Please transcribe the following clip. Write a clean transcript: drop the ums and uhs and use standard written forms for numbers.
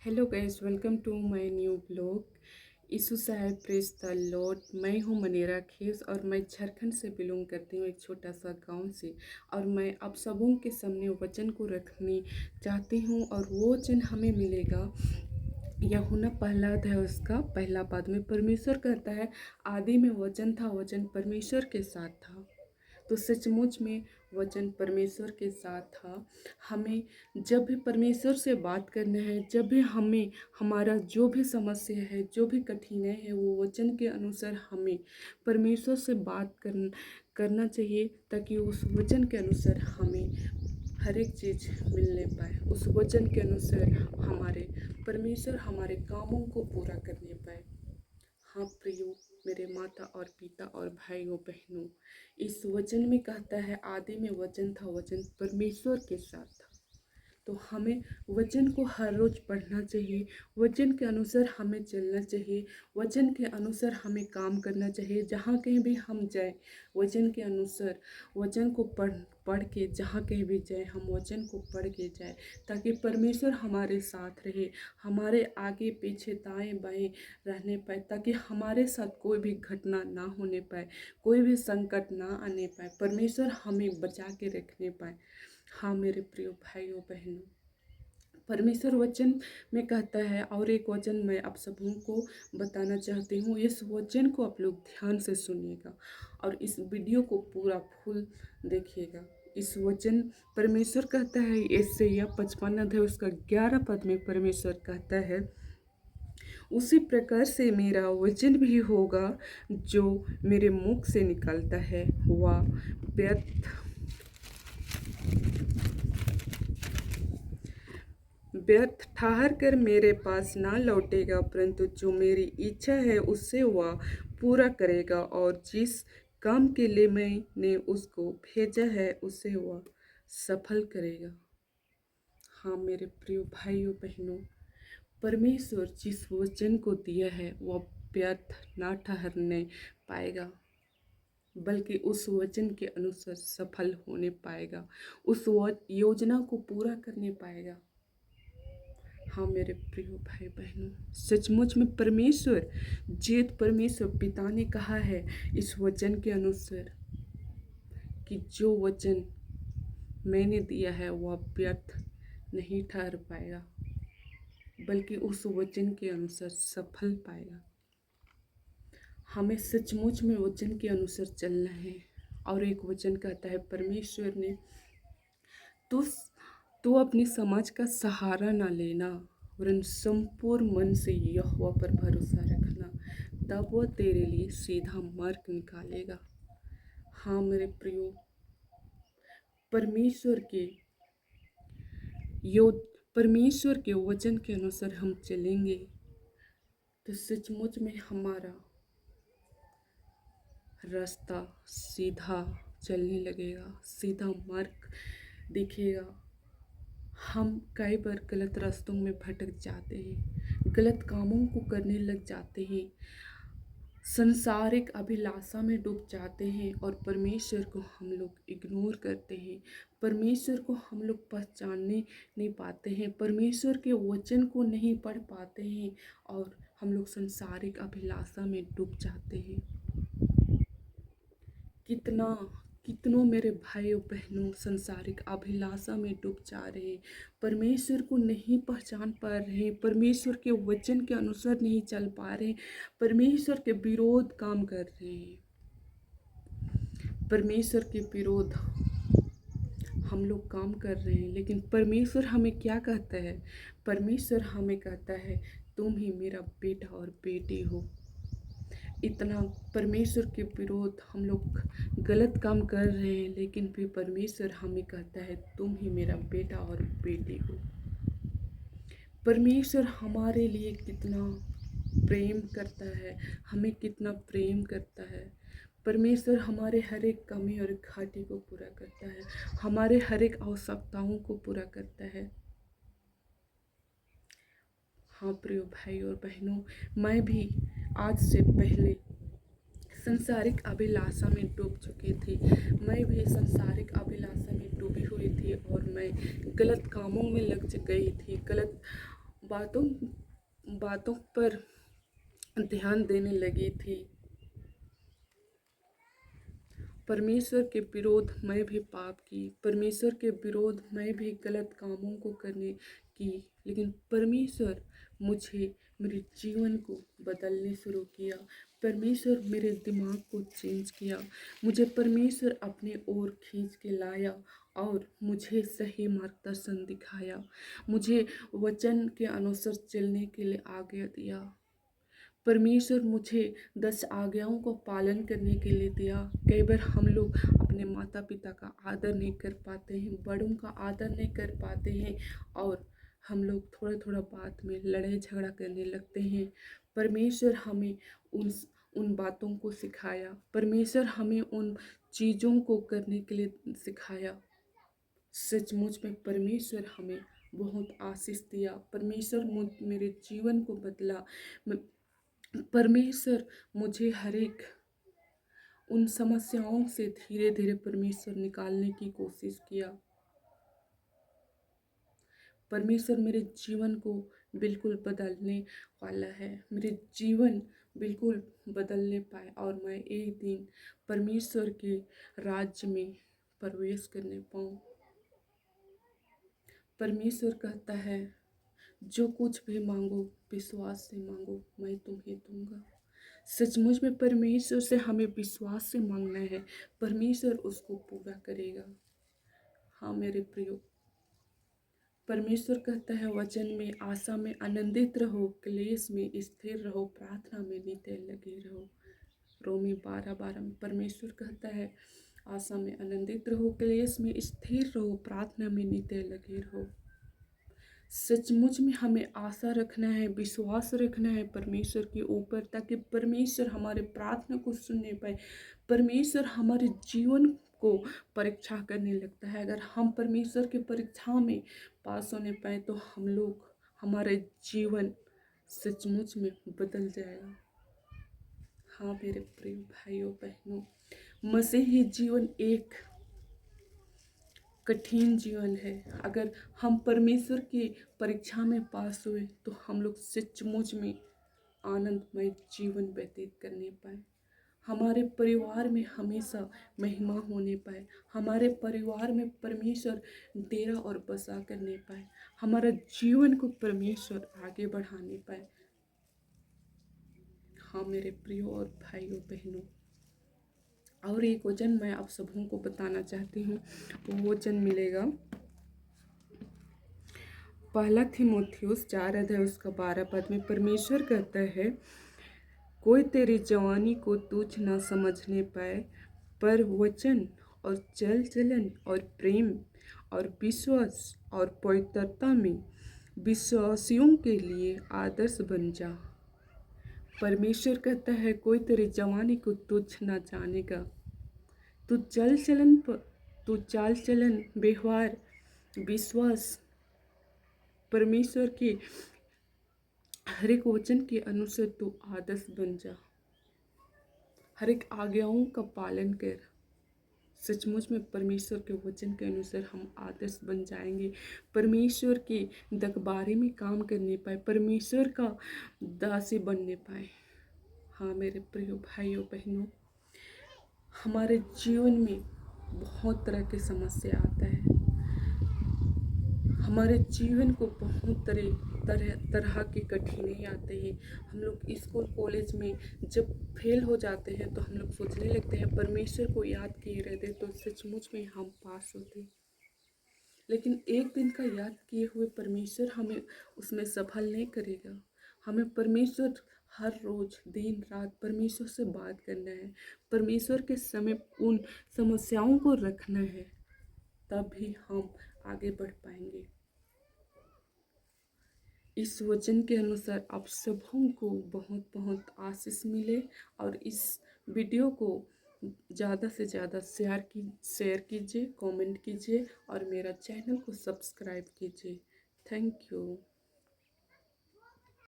Hello guys, welcome to my new blog. Yeshu साहेब praise the lord. मैं हूँ मनीरा खेस और मैं झारखंड से बिलोंग करती हूँ, एक छोटा सा गांव से। और मैं आप सबों के सामने वचन को रखनी चाहती हूँ और वो वचन हमें मिलेगा। यूहन्ना पहला अध्याय उसका पहला पद में परमेश्वर कहता है, आदि में वचन था, वचन परमेश्वर के साथ था। तो सचमुच में वचन परमेश्वर के साथ था। हमें जब भी परमेश्वर से बात करना है, जब भी हमें हमारा जो भी समस्या है, जो भी कठिनाई है, वो वचन के अनुसार हमें परमेश्वर से बात करना चाहिए, ताकि उस वचन के अनुसार हमें हर एक चीज़ मिलने पाए। उस वचन के अनुसार हमारे परमेश्वर हमारे कामों को पूरा करने पाए। हाँ प्रियो, मेरे माता और पिता और भाइयों बहनों, इस वचन में कहता है, आदि में वचन था, वचन परमेश्वर के साथ था। तो हमें वचन को हर रोज पढ़ना चाहिए, वचन के अनुसार हमें चलना चाहिए, वचन के अनुसार हमें काम करना चाहिए। जहाँ कहीं भी हम जाए, वचन के अनुसार वचन को पढ़ पढ़ के जहाँ कहीं भी जाए, हम वचन को पढ़ के जाए, ताकि परमेश्वर हमारे साथ रहे, हमारे आगे पीछे दाएं बाएं रहने पाए, ताकि हमारे साथ कोई भी घटना ना होने पाए, कोई भी संकट ना आने पाए, परमेश्वर हमें बचा के रखने पाए। हाँ मेरे प्रिय भाइयों बहनों, परमेश्वर वचन में कहता है, और एक वचन मैं आप सबों को बताना चाहती हूँ। इस वचन को आप लोग ध्यान से सुनिएगा और इस वीडियो को पूरा फुल देखिएगा। इस वचन परमेश्वर कहता है, यशायाह 55 अध्याय उसका 11 पद में परमेश्वर कहता है, उसी प्रकार से मेरा वचन भी होगा जो मेरे मुख से निकलता है, वह व्यर्थ व्यर्थ ठहर कर मेरे पास ना लौटेगा, परंतु जो मेरी इच्छा है उससे वह पूरा करेगा, और जिस काम के लिए मैंने उसको भेजा है उसे वह सफल करेगा। हाँ मेरे प्रिय भाइयों बहनों, परमेश्वर जिस वचन को दिया है वह व्यर्थ ना ठहरने पाएगा, बल्कि उस वचन के अनुसार सफल होने पाएगा, उस योजना को पूरा करने पाएगा। हाँ मेरे प्रिय भाई बहनों, सचमुच में परमेश्वर परमेश्वर पिता ने कहा है इस वचन के अनुसार कि जो वचन मैंने दिया है वह व्यर्थ नहीं ठहर पाएगा, बल्कि उस वचन के अनुसार सफल पाएगा। हमें सचमुच में वचन के अनुसार चलना है। और एक वचन कहता है, परमेश्वर ने तू अपनी समझ का सहारा ना लेना, वरन संपूर्ण मन से यहोवा पर भरोसा रखना, तब वह तेरे लिए सीधा मार्ग निकालेगा। हाँ मेरे प्रियो, परमेश्वर के परमेश्वर के वचन के अनुसार हम चलेंगे तो सचमुच में हमारा रास्ता सीधा चलने लगेगा, सीधा मार्ग दिखेगा। हम कई बार गलत रास्तों में भटक जाते हैं, गलत कामों को करने लग जाते हैं, संसारिक अभिलाषा में डूब जाते हैं और परमेश्वर को हम लोग इग्नोर करते हैं, परमेश्वर को हम लोग पहचानने नहीं पाते हैं, परमेश्वर के वचन को नहीं पढ़ पाते हैं और हम लोग संसारिक अभिलाषा में डूब जाते हैं। कितनों मेरे भाइयों बहनों संसारिक अभिलाषा में डूब जा रहे हैं, परमेश्वर को नहीं पहचान पा रहे हैं, परमेश्वर के वचन के अनुसार नहीं चल पा रहे हैं, परमेश्वर के विरोध काम कर रहे हैं। परमेश्वर के विरोध हम लोग काम कर रहे हैं, लेकिन परमेश्वर हमें क्या कहता है? परमेश्वर हमें कहता है, तुम ही मेरा बेटा और बेटी हो। इतना परमेश्वर के विरोध हम लोग गलत काम कर रहे हैं, लेकिन भी परमेश्वर हमें कहता है, तुम ही मेरा बेटा और बेटी हो। परमेश्वर हमारे लिए कितना प्रेम करता है, हमें कितना प्रेम करता है। परमेश्वर हमारे हर एक कमी और घाटी को पूरा करता है, हमारे हर एक आवश्यकताओं को पूरा करता है। हाँ प्रिय भाई और बहनों, मैं भी आज से पहले संसारिक अभिलाषा में डूब चुकी थी। मैं भी संसारिक अभिलाषा में डूबी हुई थी और मैं गलत कामों में लग गई थी, गलत बातों बातों पर ध्यान देने लगी थी। परमेश्वर के विरोध मैं भी पाप की, परमेश्वर के विरोध मैं भी गलत कामों को करने की, लेकिन परमेश्वर मुझे मेरे जीवन को बदलने शुरू किया। परमेश्वर मेरे दिमाग को चेंज किया, मुझे परमेश्वर अपने ओर खींच के लाया और मुझे सही मार्गदर्शन दिखाया, मुझे वचन के अनुसार चलने के लिए आज्ञा दिया। परमेश्वर मुझे 10 आज्ञाओं को पालन करने के लिए दिया। कई बार हम लोग अपने माता पिता का आदर नहीं कर पाते हैं, बड़ों का आदर नहीं कर पाते हैं और हम लोग थोड़ा थोड़ा बात में लड़ाई झगड़ा करने लगते हैं। परमेश्वर हमें उन उन बातों को सिखाया, परमेश्वर हमें उन चीज़ों को करने के लिए सिखाया। सचमुच में परमेश्वर हमें बहुत आशीष दिया, परमेश्वर मेरे जीवन को बदला। परमेश्वर मुझे हर एक उन समस्याओं से धीरे धीरे परमेश्वर निकालने की कोशिश किया। परमेश्वर मेरे जीवन को बिल्कुल बदलने वाला है, मेरे जीवन बिल्कुल बदलने पाए और मैं एक दिन परमेश्वर के राज्य में प्रवेश करने पाऊँ। परमेश्वर कहता है, जो कुछ भी मांगो विश्वास से मांगो, मैं तुम्हें दूंगा। सचमुच में परमेश्वर से हमें विश्वास से मांगना है, परमेश्वर उसको पूरा करेगा। हाँ मेरे प्रियो, परमेश्वर कहता है वचन में, आशा में आनंदित रहो, क्लेश में स्थिर रहो, प्रार्थना में नित्य लगे रहो। रोमी 12:12 में परमेश्वर कहता है, आशा में आनंदित रहो, क्लेश में स्थिर रहो, प्रार्थना में नित्य लगे रहो। सचमुच में हमें आशा रखना है, विश्वास रखना है परमेश्वर के ऊपर, ताकि परमेश्वर हमारे प्रार्थना को सुनने पाए। परमेश्वर हमारे जीवन को परीक्षा करने लगता है। अगर हम परमेश्वर के परीक्षा में पास होने पाए तो हम लोग, हमारे जीवन सचमुच में बदल जाएगा। हाँ मेरे प्रिय भाइयों बहनों, मसीही जीवन एक कठिन जीवन है। अगर हम परमेश्वर की परीक्षा में पास हुए तो हम लोग सचमुच में आनंदमय जीवन व्यतीत करने पाए, हमारे परिवार में हमेशा महिमा होने पाए, हमारे परिवार में परमेश्वर डेरा और बसा करने पाए, हमारा जीवन को परमेश्वर आगे बढ़ाने पाए। हाँ मेरे प्रियो और भाइयों बहनों, और एक वचन मैं आप सबों को बताना चाहती हूँ। वो वचन मिलेगा पहला थिमोथियुस 4 उसका 12 पद में। परमेश्वर कहता है, कोई तेरी जवानी को तुच्छ ना समझने पाए, पर वचन और चल चलन और प्रेम और विश्वास और पवित्रता में विश्वासियों के लिए आदर्श बन जा। परमेश्वर कहता है, कोई तेरी जवानी को तुच्छ ना जानेगा। तू चाल चलन व्यवहार विश्वास परमेश्वर के हर एक वचन के अनुसार तू आदर्श बन जा, हर एक आज्ञाओं का पालन कर। सचमुच में परमेश्वर के वचन के अनुसार हम आदर्श बन जाएंगे, परमेश्वर की दरबारी में काम करने पाए, परमेश्वर का दासी बनने पाए। हाँ मेरे प्रिय भाइयों बहनों, हमारे जीवन में बहुत तरह की समस्या आता है, हमारे जीवन को बहुत तरह की कठिनाई आते हैं। हम लोग स्कूल कॉलेज में जब फेल हो जाते हैं तो हम लोग सोचने लगते हैं परमेश्वर को याद किए रहते तो सचमुच में हम पास होते, लेकिन एक दिन का याद किए हुए परमेश्वर हमें उसमें सफल नहीं करेगा। हमें परमेश्वर हर रोज दिन रात परमेश्वर से बात करना है, परमेश्वर के समय उन समस्याओं को रखना है, तभी हम आगे बढ़ पाएंगे। इस वचन के अनुसार आप सबों को बहुत बहुत आशीष मिले और इस वीडियो को ज़्यादा से ज़्यादा शेयर कीजिए, कमेंट कीजिए और मेरा चैनल को सब्सक्राइब कीजिए। Thank you.